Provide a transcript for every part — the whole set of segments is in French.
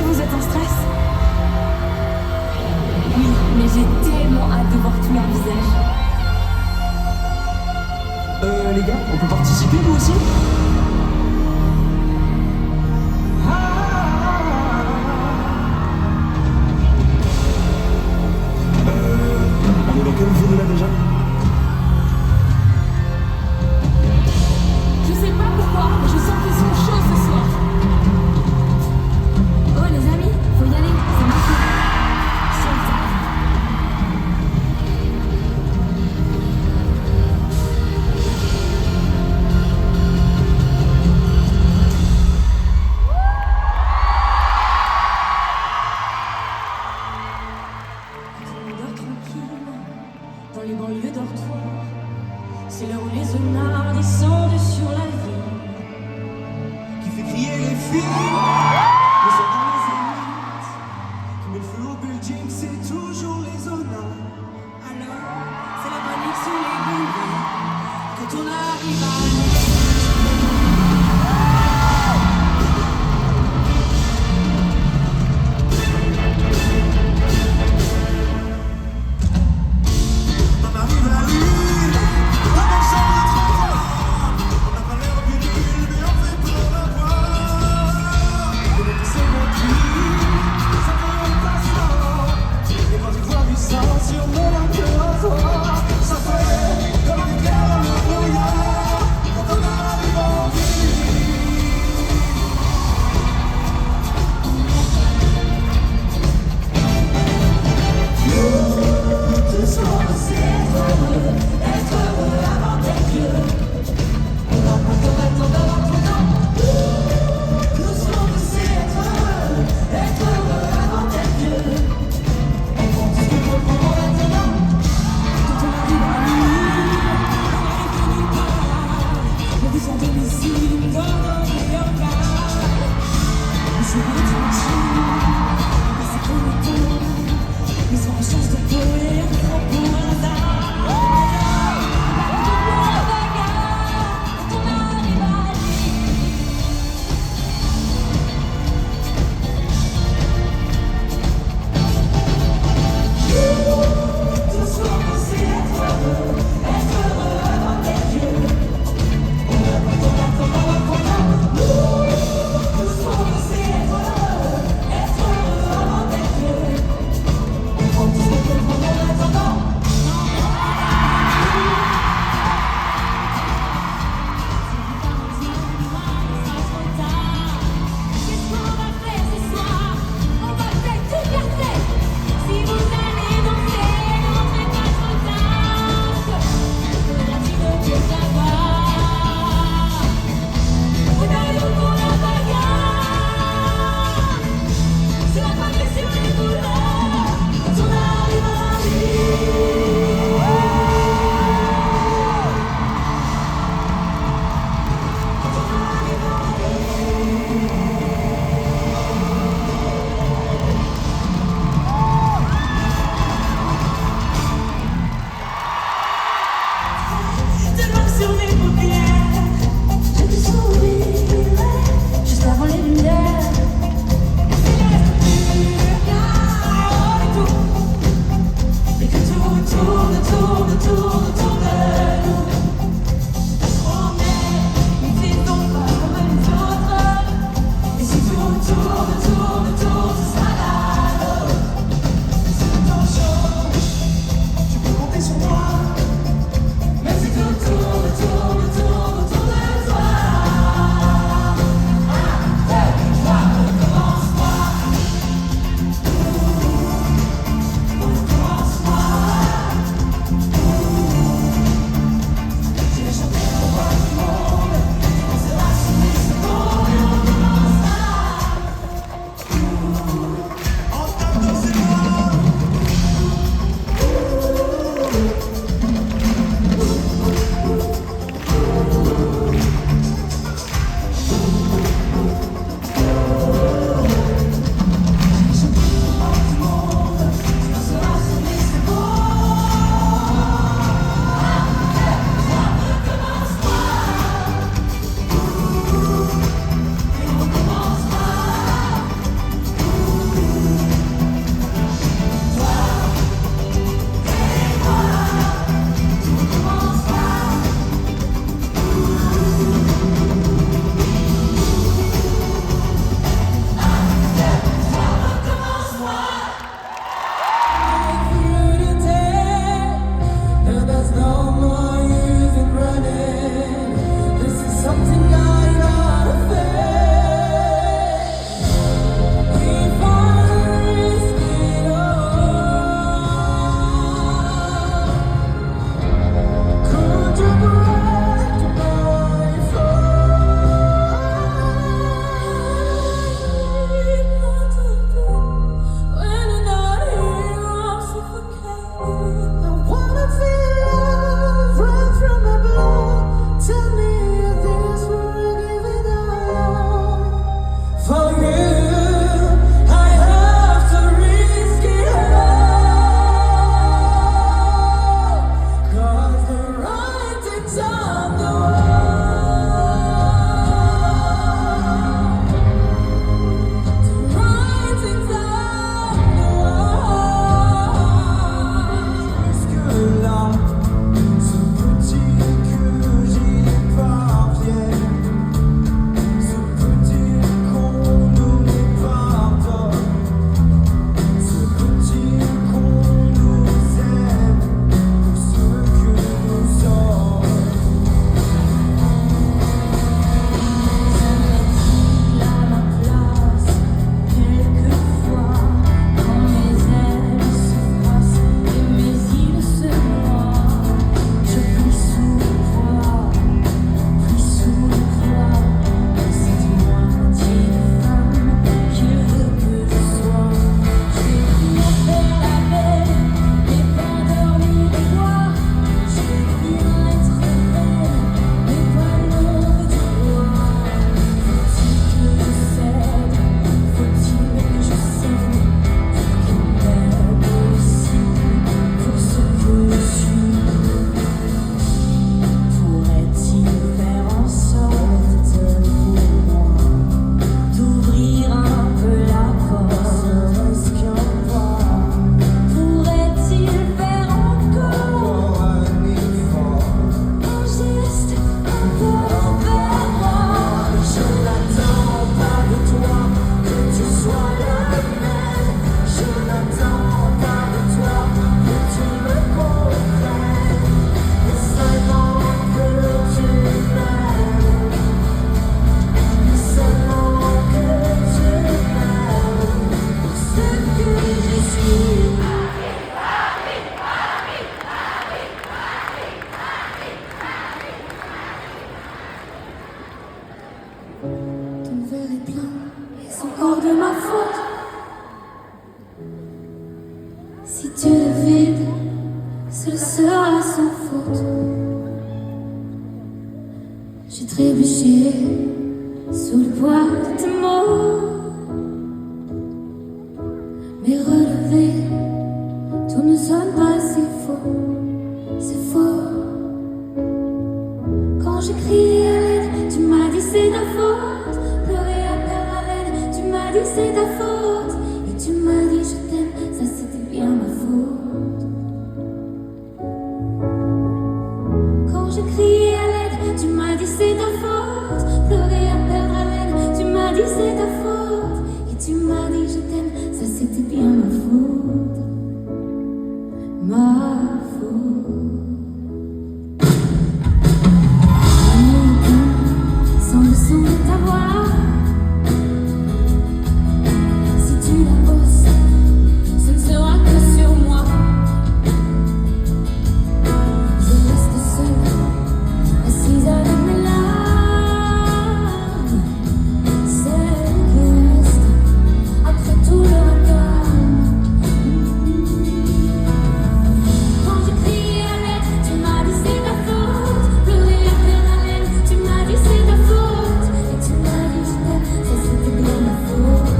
si vous êtes en stress. Oui, mais j'ai tellement hâte de voir tous leurs visages. Les gars, on peut participer nous aussi? On est dans quelle ville là déjà? Je sais pas pourquoi, mais je sens qu'ils sont chauds ce soir. Oh les amis, faut y aller, c'est maintenant. Sur le temps. On dort tranquille, dans les banlieues dortoirs. C'est l'heure où les honnards descendent sur la ville. Qui fait crier les filles, le sang dans les élites. Qui met le feu au building, c'est toujours les honneurs. Alors, c'est la panique sur les boulevards. Quand on arrive à On arrive à l'île, on a jamais trop fort. On n'a pas l'air viril, mais on fait pour l'avoir. encore de ma faute. Si tu le vides, ce sera sans faute. J'ai trébuché sous le poids de tes mots. Mais relevé, tout ne sonne pas si faux. C'est faux. Quand j'ai crié à l'aide, tu m'as dit c'est ta faute. Pleurer à perdre haleine, tu m'as dit c'est ta faute. Et tu m'as dit je t'aime, ça c'était bien ma faute. Quand j'ai crié à l'aide, tu m'as dit c'est ta faute. Pleurer à perdre haleine, tu m'as dit c'est ta faute. Et tu m'as dit je t'aime, ça c'était bien ma faute. Ma faute. Sans le son de ta voix, si tu la bosses, ce ne sera que sur moi. Je reste seule, assise avec mes larmes, celle qui reste après tout le vacarme. Quand je criais à l'aide, tu m'as dit c'est ta faute. Pleurer à perdre haleine, tu m'as dit c'est ta faute. Et tu m'as dit je t'aime, ça c'était bien ma faute.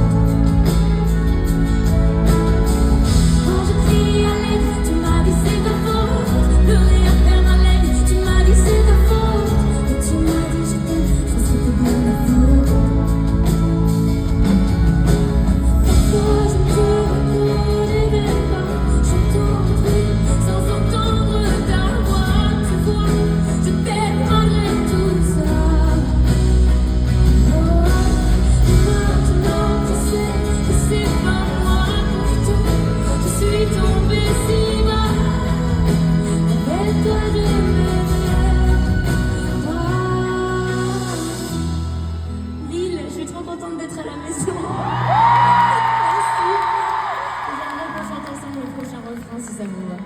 Quand je criais à l'aide, tu m'as dit c'est ta faute. Pleurer à perdre haleine, tu m'as dit c'est ta faute. Et tu m'as dit je t'aime, ça c'était bien ma faute. Parfois je te reconnais des pas, je t'entends sans entendre ta voix. Tu vois, je t'aime malgré tout ça. Oh, et maintenant tu sais que c'est pas moi pourtant. Je suis tombée si bas. Avec toi je m'aimerais pas. Lille, je suis trop contente d'être à la maison. Merci. J'aimerais qu'on chante ensemble le prochain refrain si ça vous va.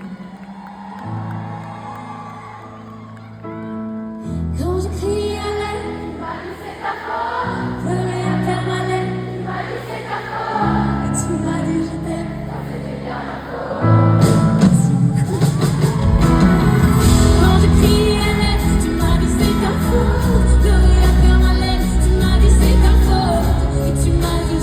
Quand je crie à l'aide, tu m'as dit c'est ta faute. Pleurer à perdre haleine, tu m'as dit c'est ta faute. Et tu m'as dit je t'aime, ça c'était bien ma faute. Merci beaucoup. Quand je crie à l'aide, tu m'as dit c'est ta faute. Pleurer à perdre haleine, tu m'as dit c'est ta faute. Et tu m'as dit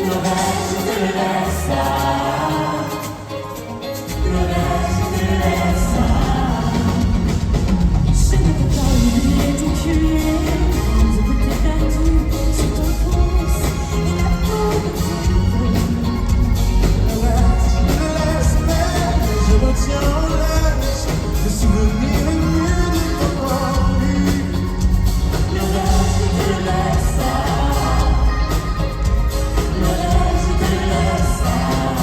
Le reste, je te le laisse. Le reste, je te le laisse. Je ne peux pas oublier tes cuillères, de beauté perdue sur ton pouce et la peau de tes cheveux. Le reste, je te laisse, mais je retiens en laisse les souvenirs les mieux de ton envie. Le reste, je te le laisse. Le reste, je te le laisse.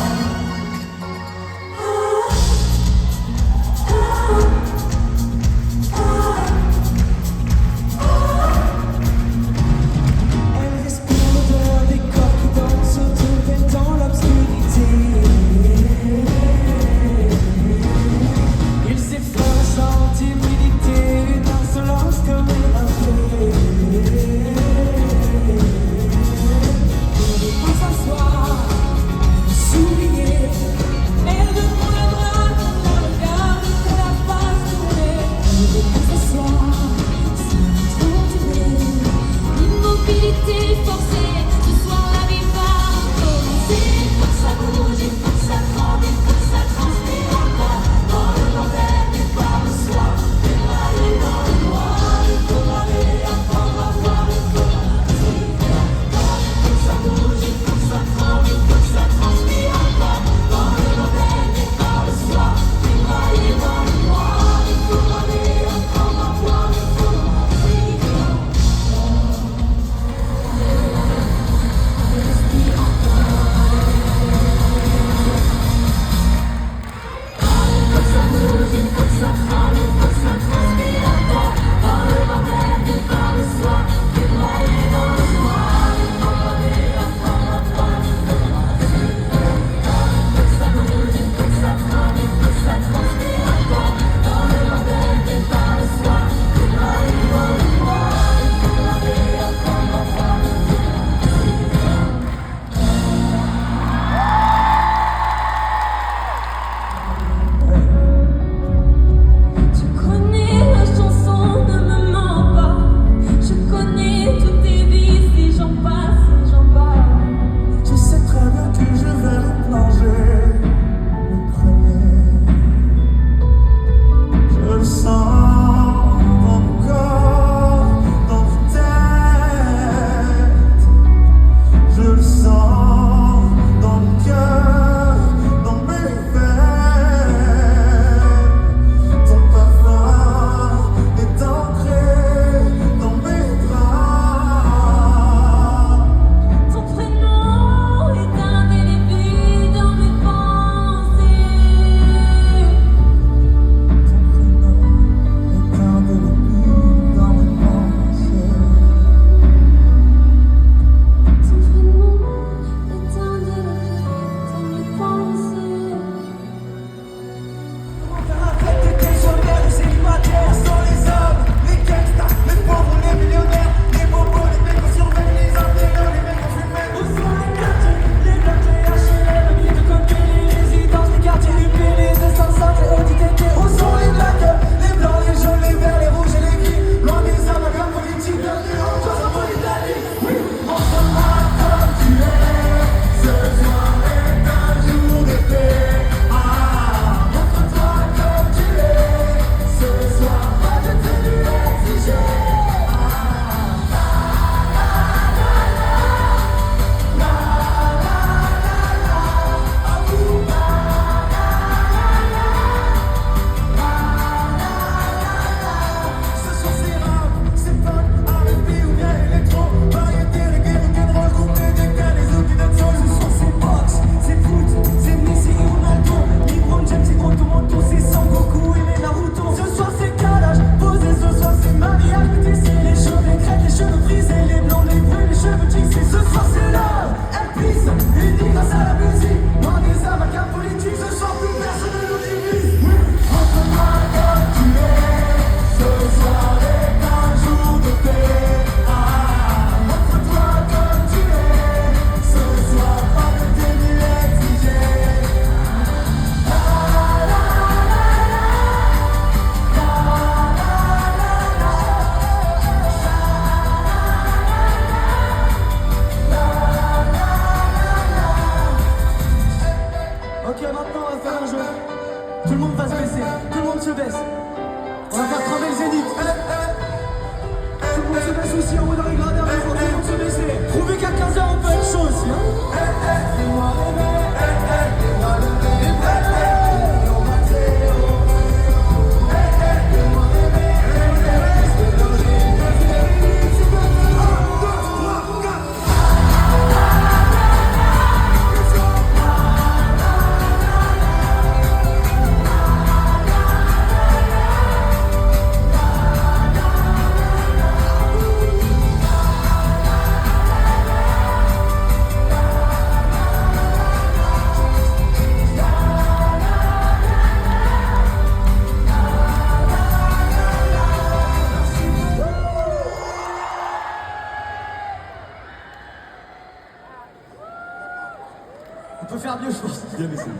On peut faire mieux, je pense. Bien essayé.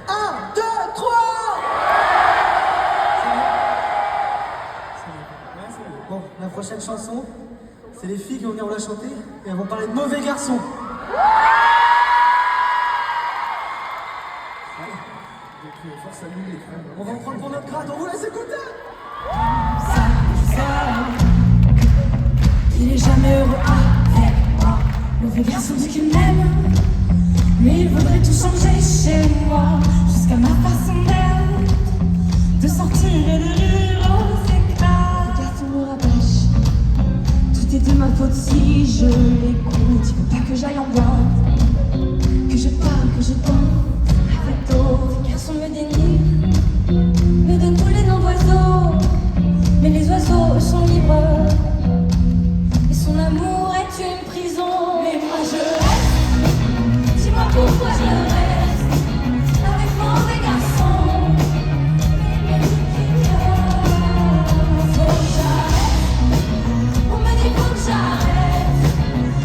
1, 2, 3. Bon, la prochaine chanson, c'est les filles qui vont venir vous la chanter et elles vont parler de mauvais garçons. Donc, force à nous, les frères. On va en prendre pour notre grade, on vous laisse écouter. Il est jamais heureux avec moi. Mauvais garçon dit qu'il m'aime, mais il voudrait tout changer chez moi. Jusqu'à ma façon d'être, de sortir et de rire aux éclats. Le garçon me rabâche, tout est de ma faute si je l'écoute. Il faut pas que j'aille en boîte, que je parle, que je danse avec d'autres. Les garçons me dénigrent, me donnent tous les noms d'oiseaux, mais les oiseaux eux sont libres. Son amour est une prison, mais moi je reste. Dis-moi pourquoi je reste avec mon mauvais garçon. Mais il me dit qu'il faut que j'arrête. On me dit faut que j'arrête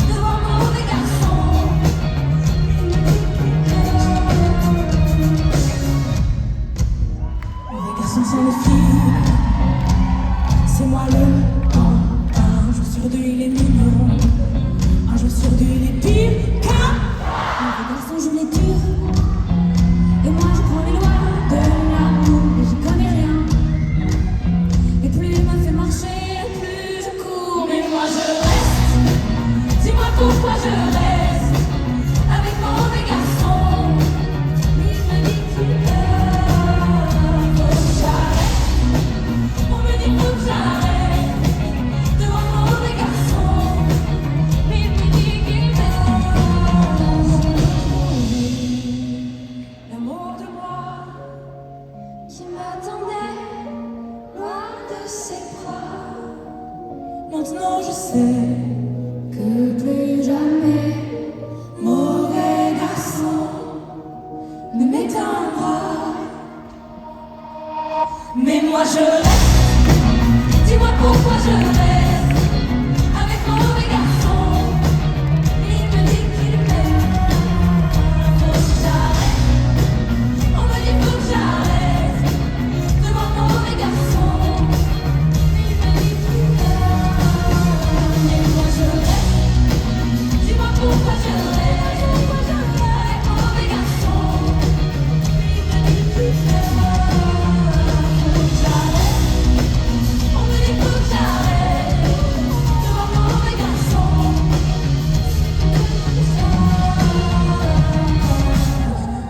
devant mon mauvais garçon. Il me dit qu'il mauvais garçon sans les filles, c'est moi le temps. Un jour sur deux il est mignon, un jour sur deux il est pire car les garçons jouent les durs. Et moi je prends les lois de l'amour et j'y connais rien. Et plus il me fait marcher, plus je cours. Mais moi je reste, dis-moi pourquoi je reste avec mon mauvais garçon. Mais il me dit qu'il faut que j'arrête. On me dit faut que j'arrête. L'amour de moi qui m'attendait loin de ses bras. Maintenant je sais que plus jamais mauvais garçon ne m'éteindra. Mais moi je reste, dis-moi pourquoi je reste avec mon mauvais garçon. Il me dit qu'il m'aime, faut que j'arrête. On me dit faut que j'arrête devant mon mauvais garçon. Il me dit qu'il m'aime, mais moi je reste. Dis-moi pourquoi je reste avec mon mauvais garçon. Il me dit qu'il m'aime, faut que j'arrête. On me dit faut que j'arrête devant mon mauvais garçon.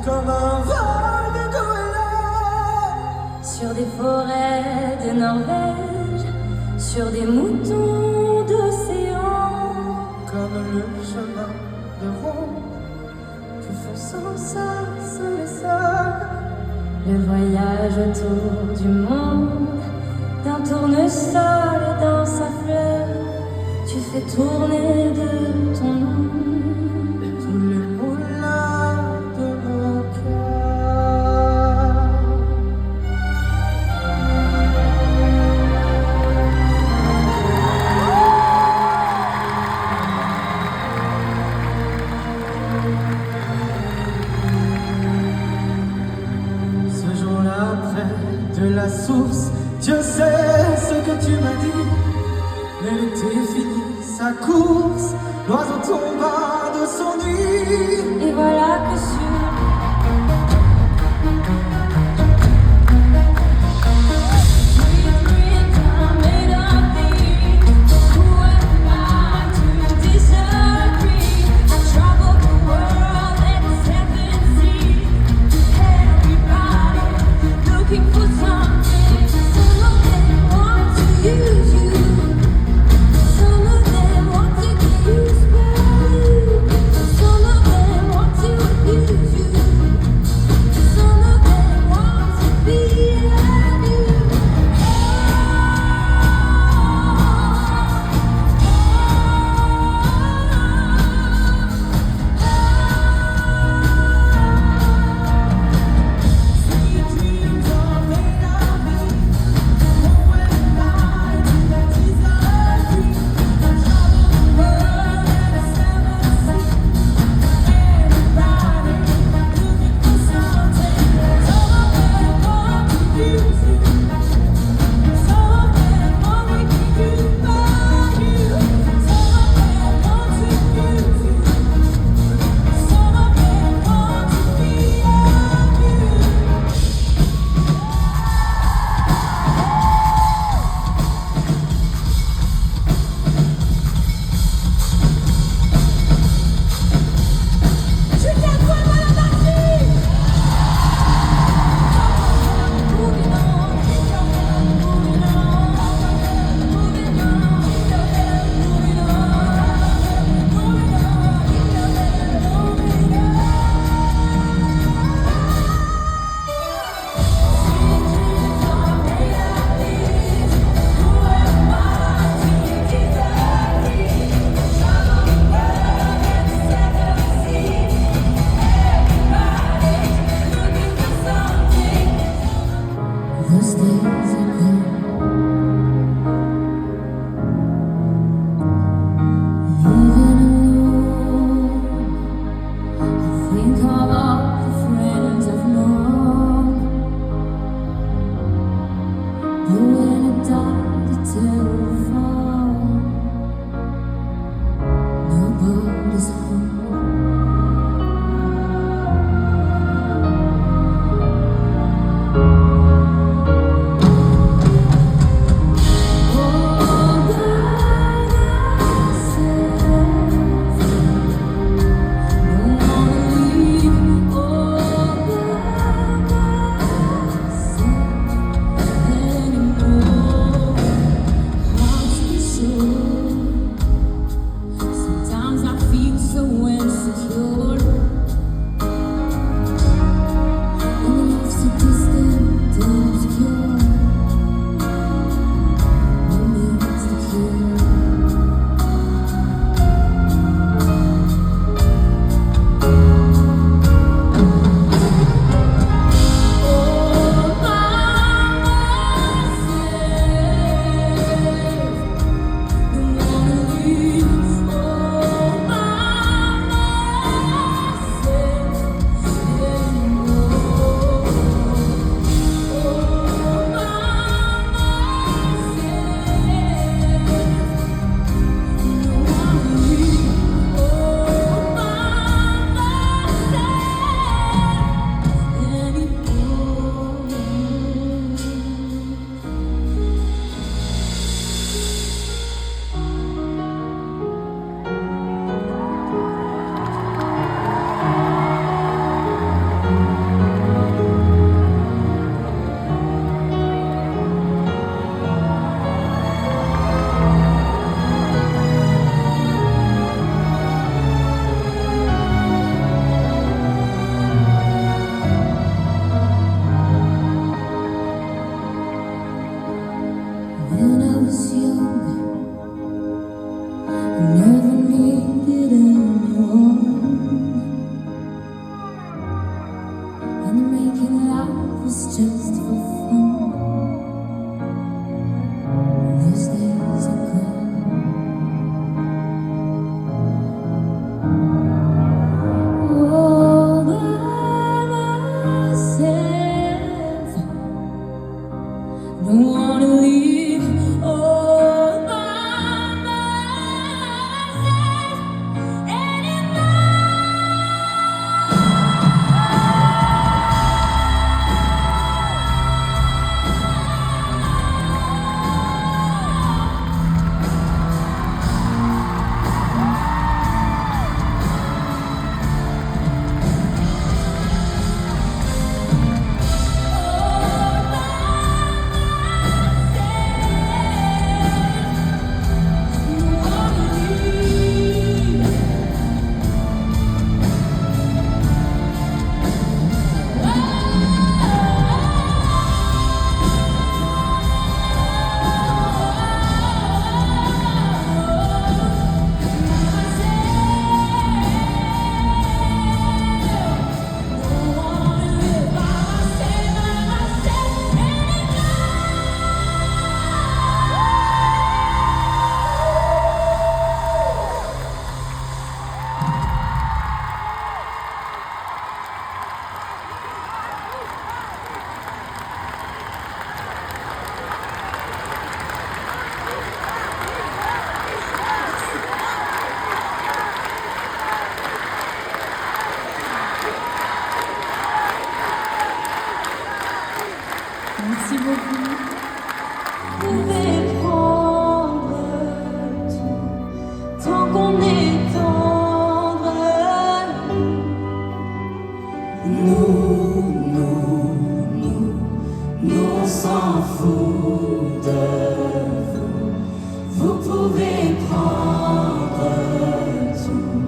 Comme un vol de goéland Sur des forêts de Norvège, sur des moutons d'océan, comme le chemin de Rome que font sans cesse les hommes. le voyage autour du monde, d'un tournesol dans sa fleur, tu fais tourner de ton nom Tous les moulins de mon cœur. Ce jour-là, près de la source, Dieu sait ce que tu m'as dit. Mais l'été finit sa course, l'oiseau tomba de son nid. et voilà que sur Some of them want to get used by you. Some of them pouvez prendre tout tant qu'on est tendre. Nous on s'en fout de vous. Vous pouvez prendre tout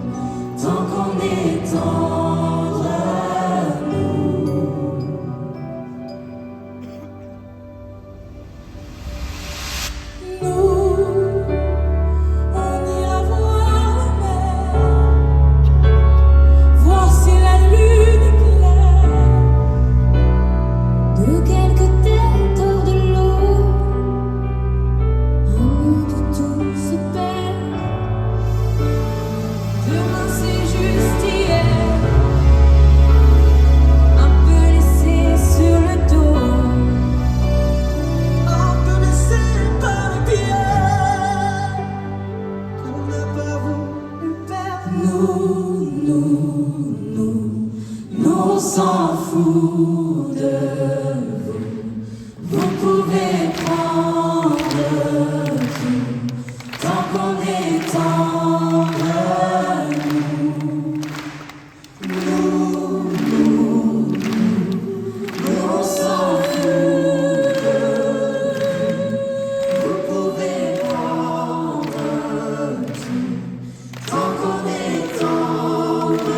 tant qu'on est tendre. Nous, on ira voir la mer, voir si la lune éclaire de quelques têtes hors de l'eau, un monde où tout se perd. Demain c'est juste hier, un peu laissé sur le dos, Un peu blessé par les pierres qu'on n'a pas voulu perdre. Nous on s'en fout de vous. Vous pouvez prendre tout tant qu'on est tendre. Nous on s'en fout de vous. Vous pouvez prendre tout tant qu'on est tendre.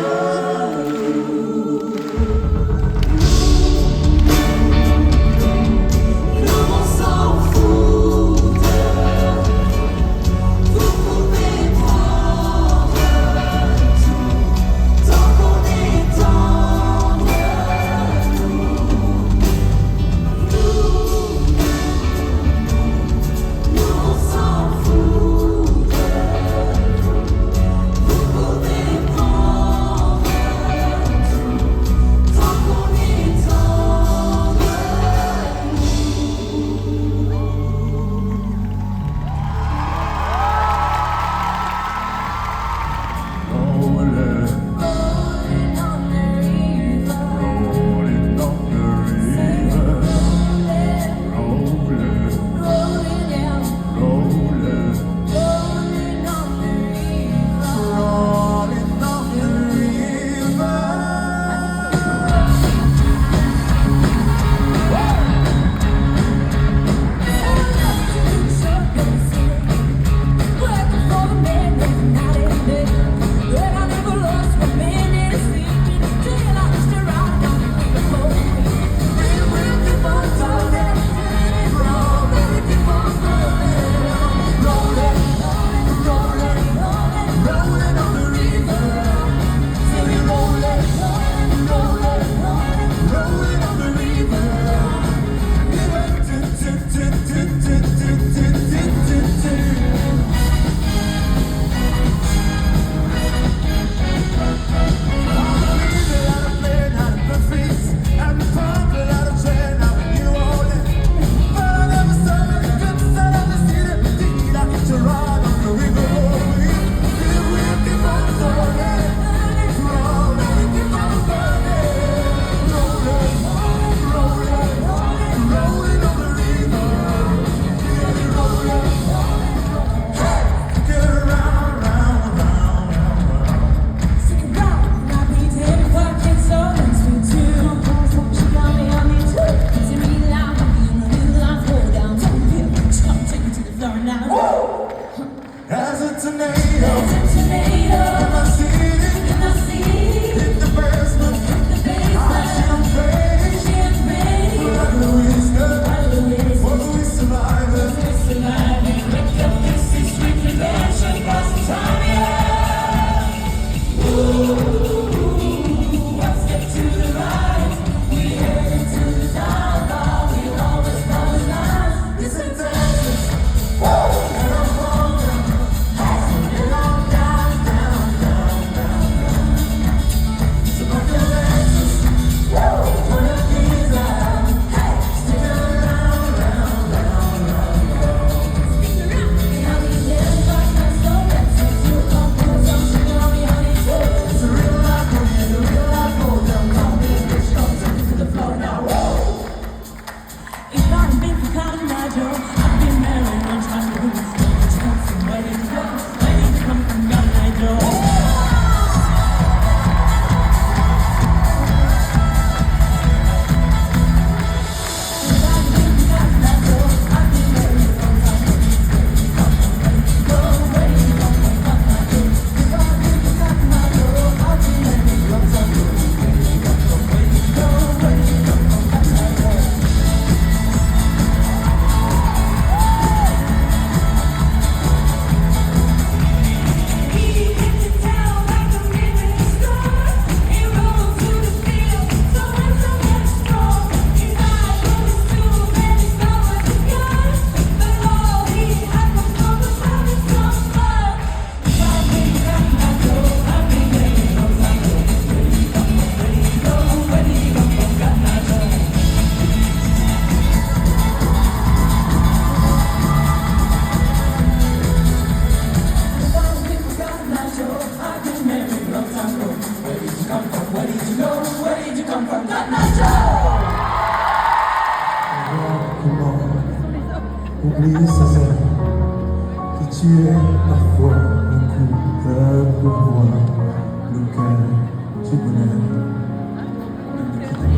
oublier sans arrêt que tu es parfois un coupable pour moi, le cœur du bonheur. Ne me quitte pas,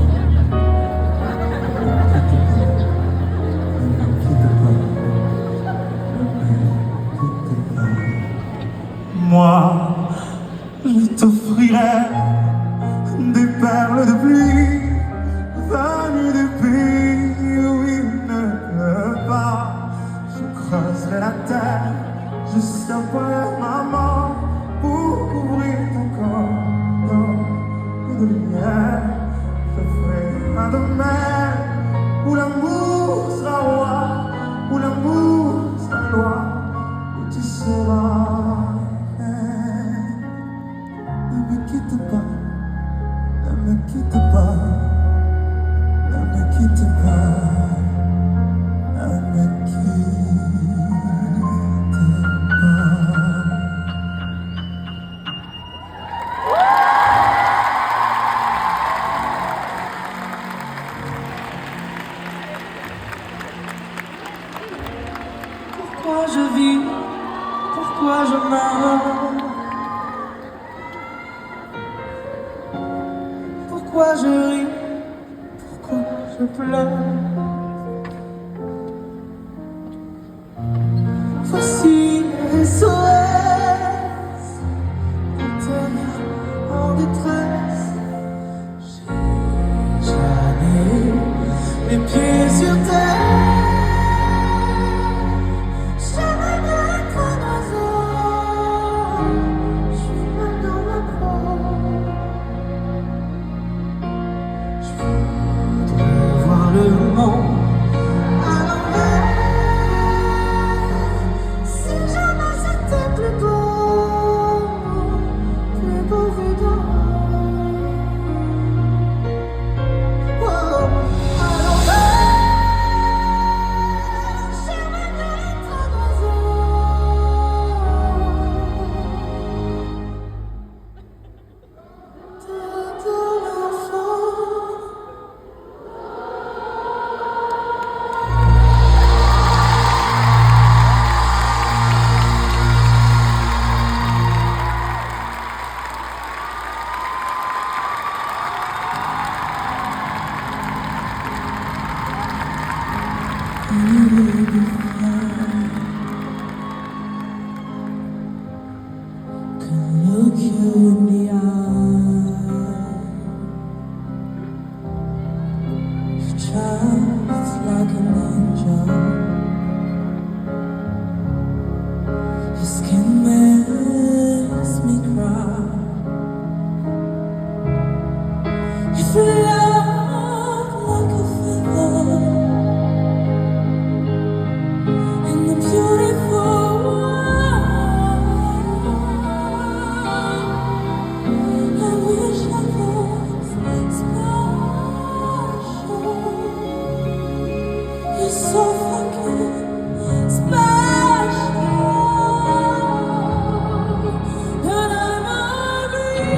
ne me quitte pas, ne me quitte pas. Moi, je t'offrirai des perles de pluie venues du pays où il ne pleut pas. Je creuserai la terre juste après ma mort pour couvrir ton corps d'or et de lumière. Je ferai un domaine où l'amour sera roi, où l'amour sera loi, où tu seras reine. Ne me quitte pas, ne me quitte pas, ne me quitte pas, ne me quitte pas. Pourquoi je vis, pourquoi je meurs, pourquoi je ris, pourquoi je pleure. Voici les SOS, des terres en détresse. J'ai jamais eu les pieds sur terre. J'aimerais bien être un oiseau, je suis mal dans ma peau. Je voudrais voir le monde à l'envers. Si jamais c'était plus beau vu d'en haut. Oh, à l'envers. J'aimerais bien être un oiseau de l'enfant. Can look you in the eye. Your child's like an angel. Your skin makes me cry. You feel like a feather in the beautiful world. I wish I was special. You're so fucking special, and I'm agree.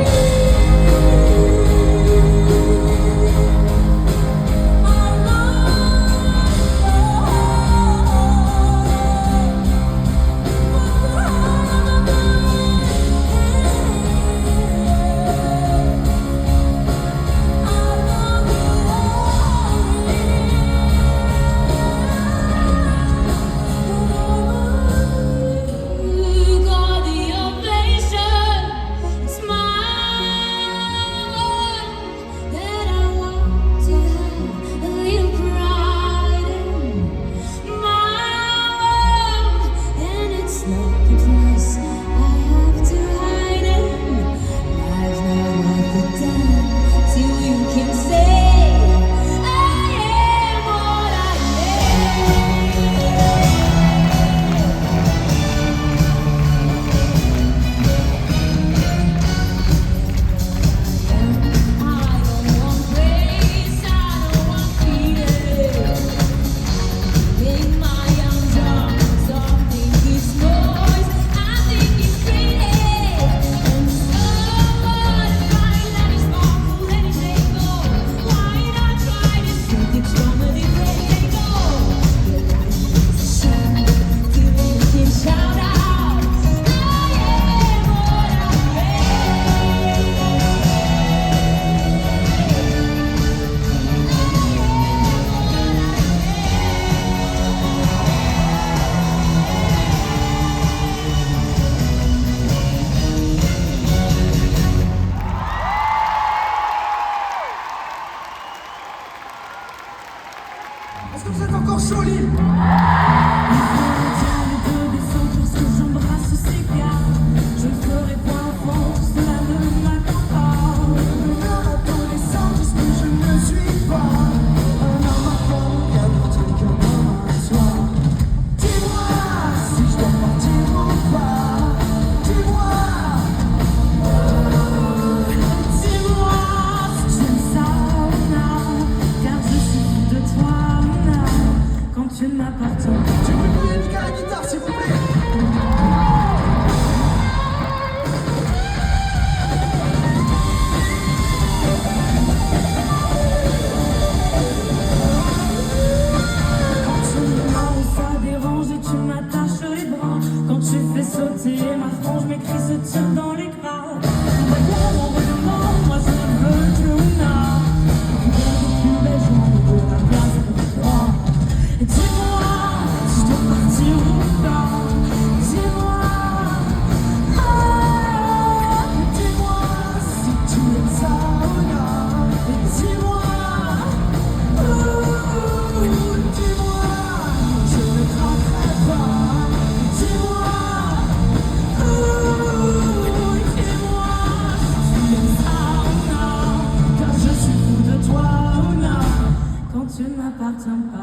m'appartient pas.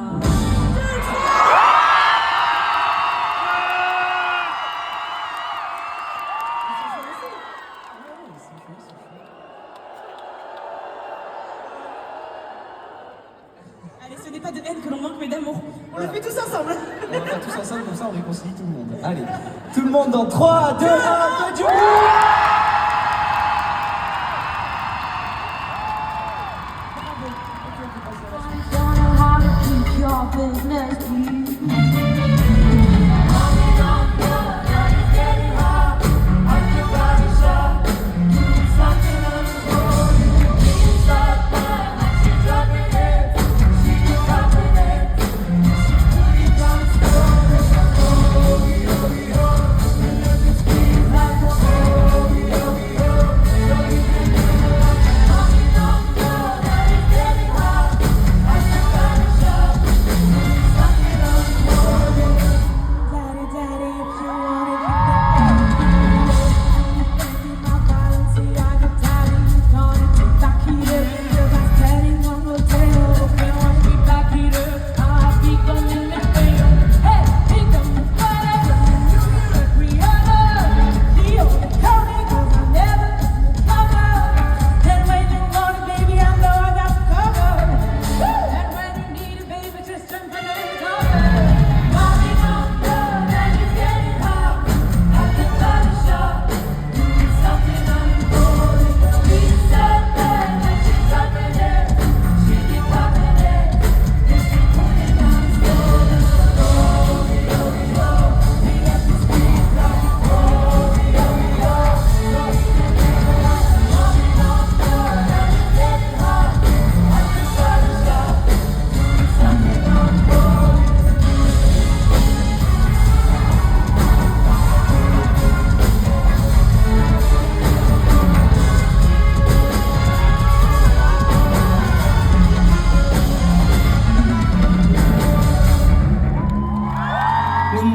Allez, ce n'est pas de haine que l'on manque, mais d'amour. On le fait tous ensemble. On va faire tous ensemble, comme ça on réconcilie tout le monde. Allez, tout le monde dans 3, 2, 1, faites du bruit! Don't know how to keep your business.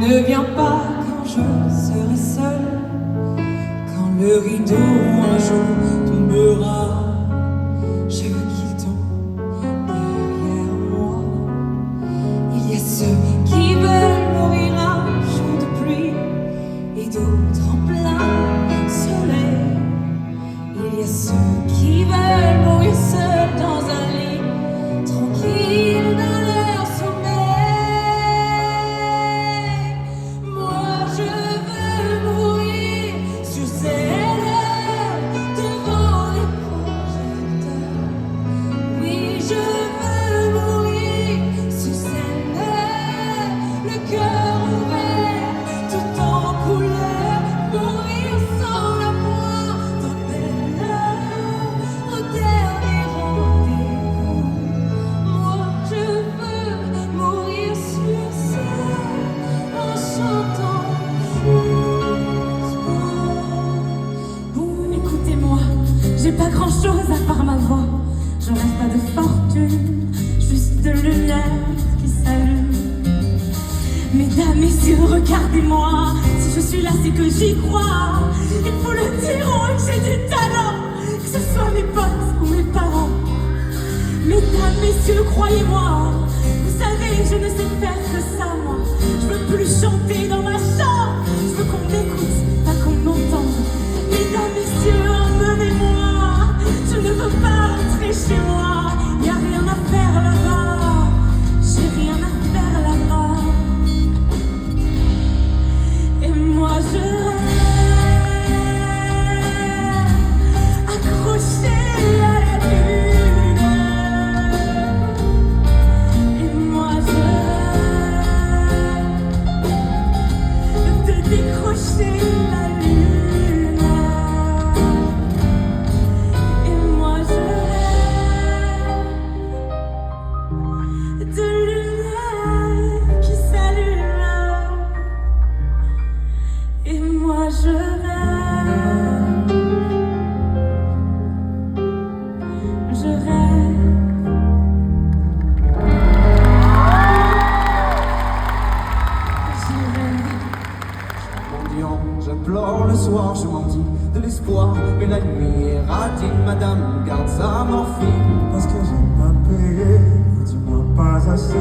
Ne viens pas quand je serai seule, quand le rideau un jour tombera. Je veux qu'il tombe derrière moi. Il y a ceux qui veulent mourir un jour de pluie et d'autres en plein soleil. Il y a ceux qui veulent mourir seuls dans un lit, tranquille dans leur sommeil. Je veux mourir sur scène devant les projecteurs. Oui, je veux mourir sur scène, le cœur ouvert, tout en couleur. Mourir sans la moindre peine, au dernier rendez-vous. Moi, je veux mourir sur scène en chantant. Écoutez-moi, j'ai pas grand chose à part ma voix. Je rêve pas de fortune, juste de lumière qui s'allume. Mesdames, messieurs, regardez-moi. Si je suis là, c'est que j'y crois. Il faut le dire, oh, que j'ai du talent, que ce soit mes potes ou mes parents. Mesdames, messieurs, croyez-moi. Vous savez, je ne sais faire que ça, moi. Je veux plus chanter dans ma chambre. Je veux qu'on m'écoute, pas qu'on m'entende. Mesdames, messieurs, emmenez-moi. Je ne veux pas rentrer chez moi. Y a rien à faire là-bas. J'ai rien à faire là-bas. Et moi, je rêve accrochée à la lune. Et moi, je rêve de décrocher la lune. Et moi, je rêve de lumière qui s'allume. Et moi, je rêve. Je rêve. Mendiant, je pleure le soir, je m'en dis de l'espoir. Mais la nuit est radine, madame garde sa morphine. Parce que j'ai pas payé, tu m'as pas assez.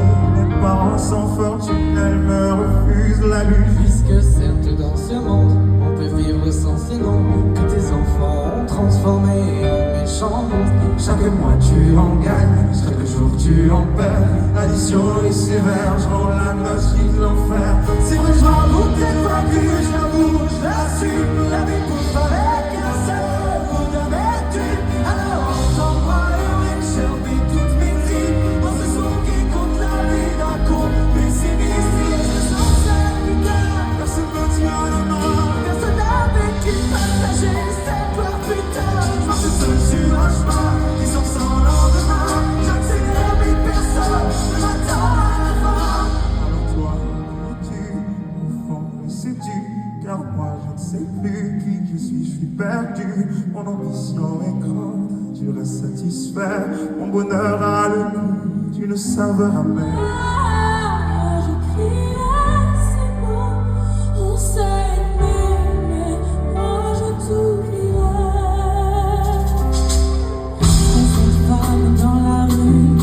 parents sans fortune, elle me refuse la lune. Puisque certes dans ce monde, on peut vivre sans ces noms que tes enfants ont transformé en méchants monstres. Chaque mois tu en gagnes, chaque jour tu en perds. L'addition est sévère, je rends la noce de l'enfer. C'est vrai, je m'avoue t'es vaincu, j'avoue, je l'assume. La vie pousse avec un seul coup d'amertume. Alors entends-moi et j'herbe toutes mes tripes. Dans ce son qui compte la vie d'un con pessimiste. Je sens ça putain, personne ne tient la main. Personne avec qui partager ses peurs putain. Je marche seul sur un chemin qui sort sans lendemain. J'accélère mais personne ne m'attend à la fin. Alors toi, tu, au fond, le sais-tu? Car moi je ne sais plus qui je suis perdu. Mon ambition est grande, tu restes satisfait. Mon bonheur a le goût d'une saveur amère. Ah, j'écrirai ces mots, on s'est aimé, mais moi je t'oublierai. Cette femme dans la rue,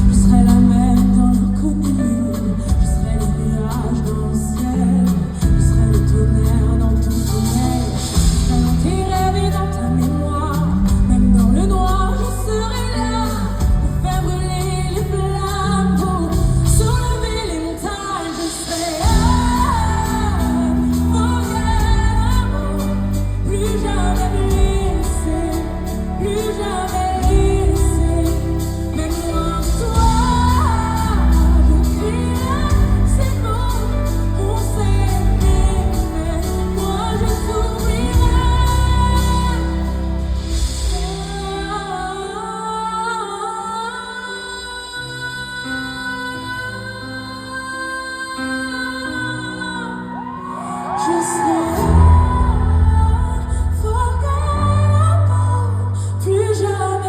je serai la même dans l'inconnu. Je serai les nuages dans le ciel, je serai le tonnerre dans ton sommeil. Je serai dans tes rêves et dans ta mémoire, même dans le noir, je serai là pour faire brûler les flammes, pour soulever les montagnes. Je serai forever, plus jamais blessé, plus jamais laissé, même loin de toi. Je crierai ces mots, on s'est aimé, mais moi je t'oublierai. Je serai forgettable, plus jamais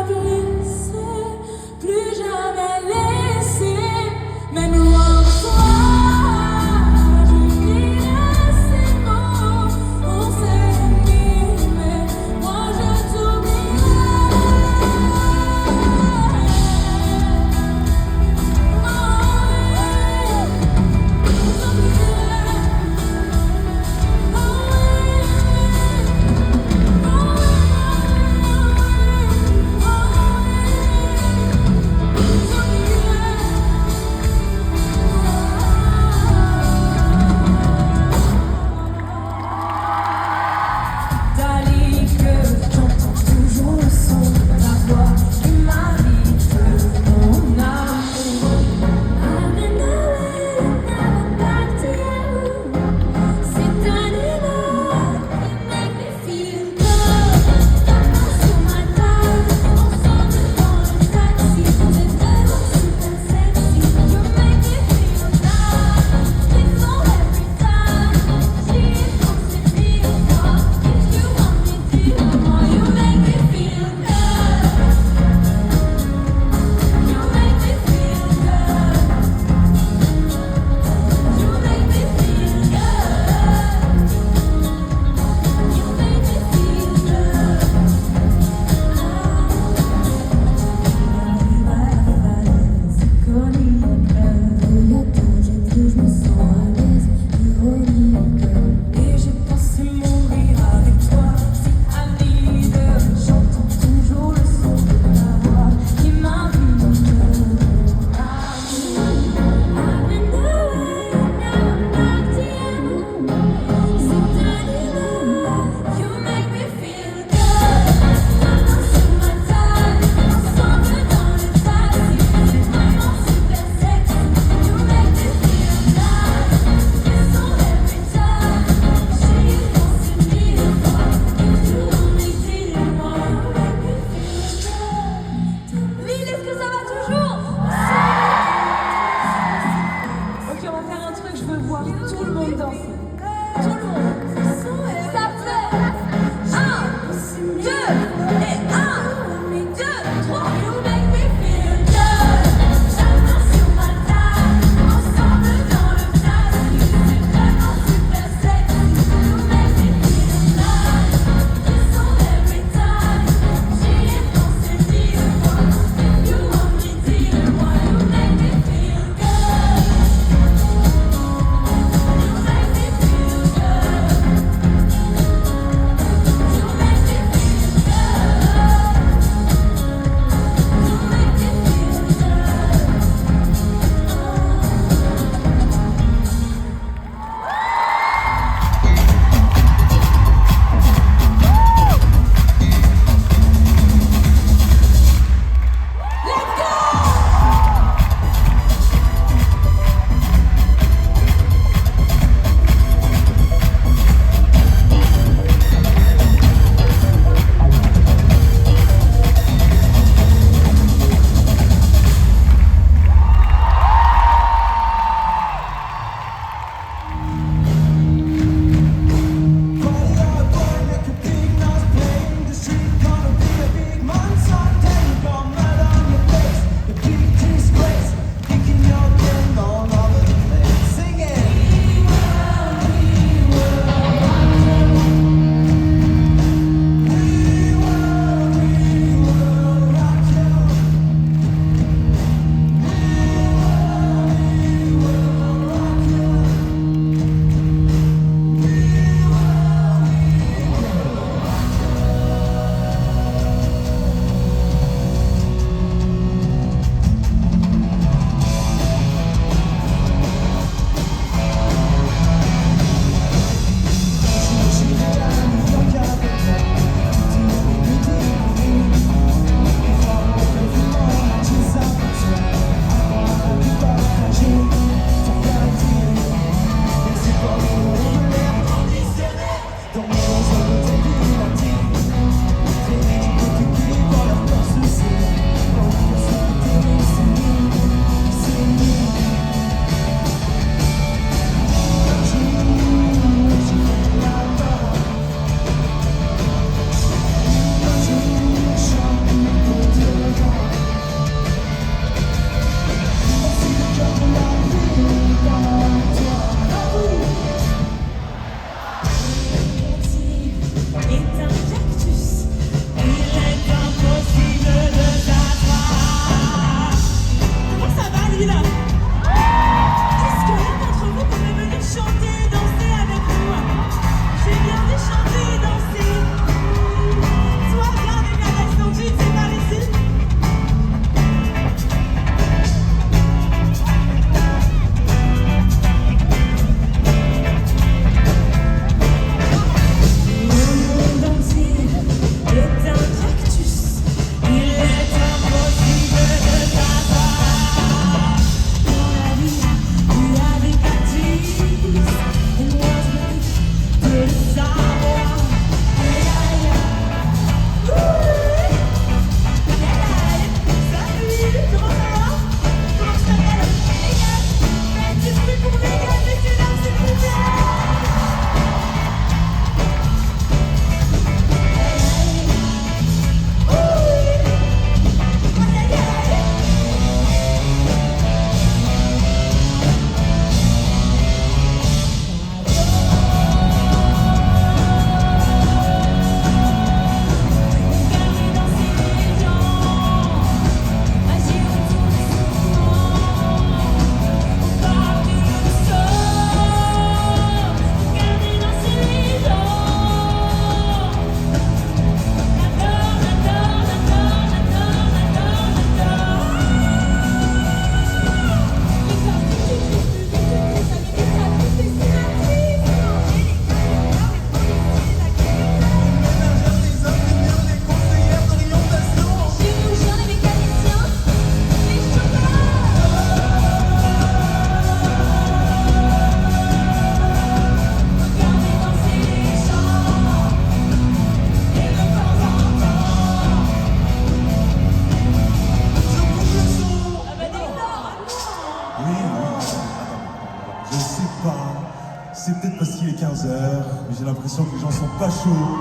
j'ai l'impression que les gens sont pas chauds.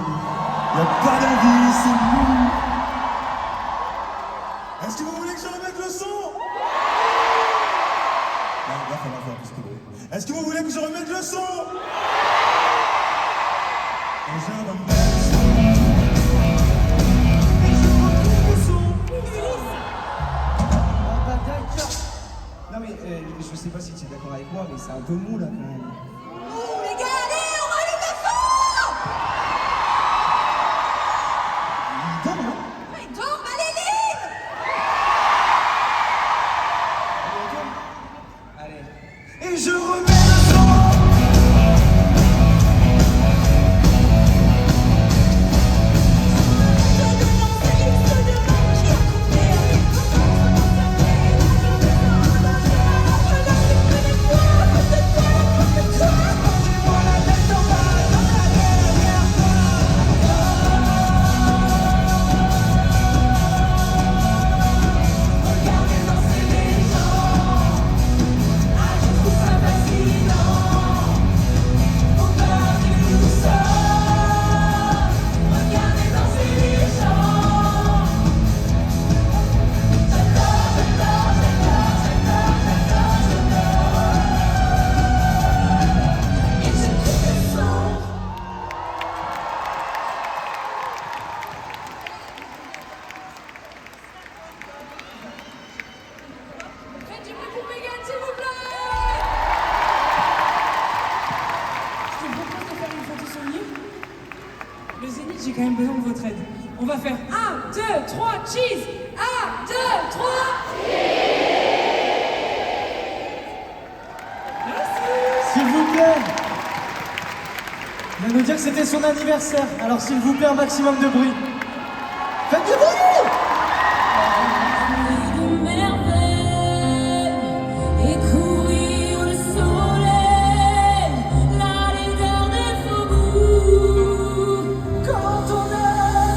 Y a pas d'envie, c'est mou. Est-ce que vous voulez que je remette le son? Non, il va falloir faire plus que bruit. Est-ce que vous voulez que je remette le son? Et je remets le son. Et je remets le son. Ah bah d'accord. Non mais je sais pas si tu es d'accord avec moi, mais c'est un peu mou là quand même. Les gars, allez, on rallume le son! Il dort, hein? Mais dors, Maléline! Allez. Et je remets le son. Faites du bruit pour Mégane, s'il vous plaît! Je te propose de faire une photo souvenir. Le Zénith, j'ai quand même besoin de votre aide. On va faire 1, 2, 3, cheese! 1, 2, 3! S'il vous plaît. Il va nous dire que c'était son anniversaire. Alors s'il vous plaît, un maximum de bruit. Faites du bruit! De merveille et courir le soleil, la laideur des faubourgs. Quand on a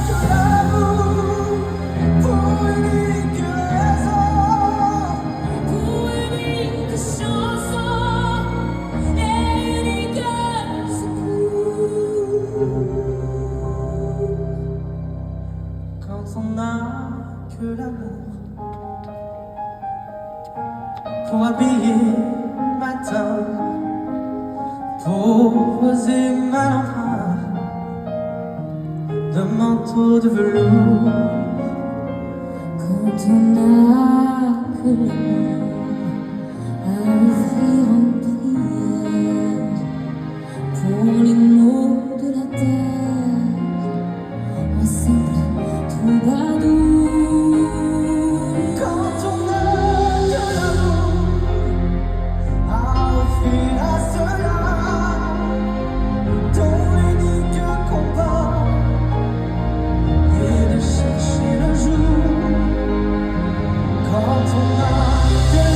que l'amour pour unique raison. Pour unique chanson et unique secours. Quand on a que l'amour pour habiller le matin, pour poser ma lampe de manteau de velours. Quand on n'a que l'amour à offrir en prière pour les mots de la terre, un simple troubadour. Quand on a que l'amour à offrir à ceux-là dont l'unique combat est de chercher le jour. Quand on a que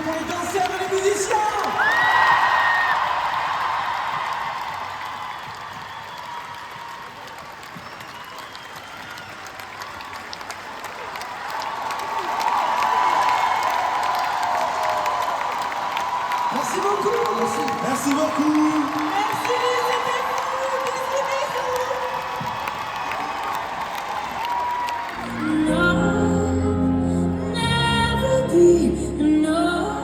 pour les danseurs et les musiciens. Merci beaucoup. Merci beaucoup. Merci, c'était fou. Bisous, bisous. No, never be enough.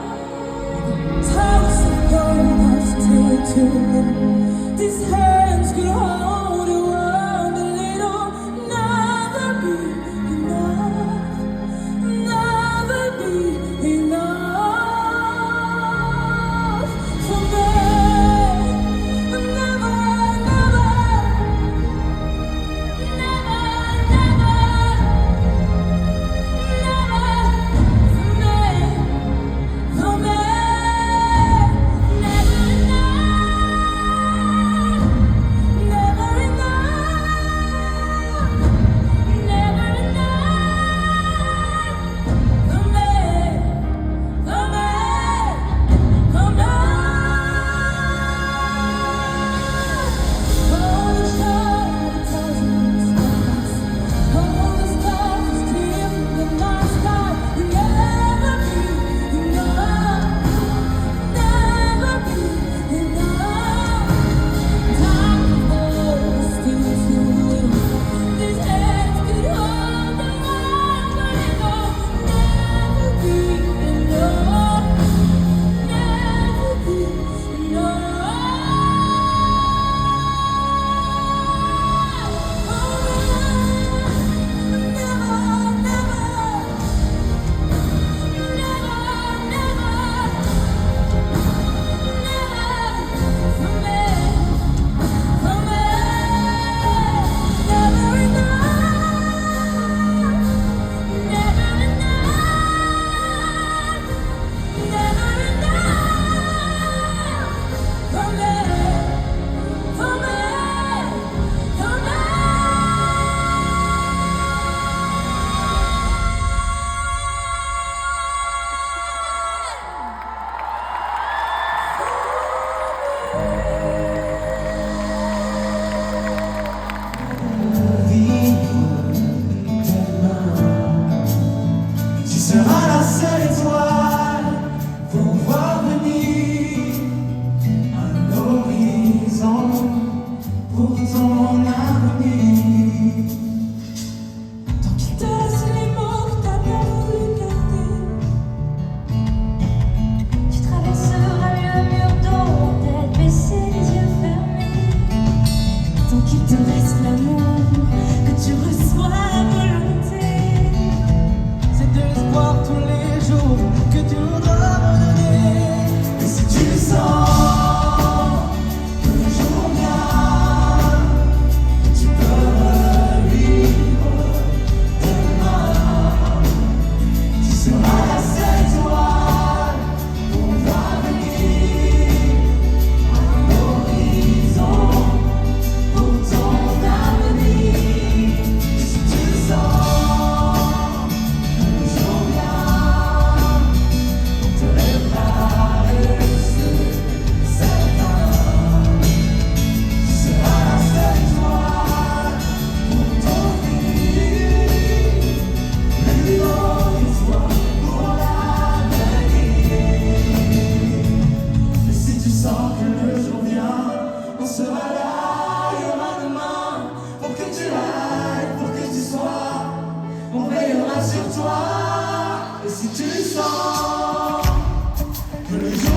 Toss of gold still too. These hands could hold a world a little. Never be enough. Never be enough. For me, never, never. sur toi. Et si tu sens que le jour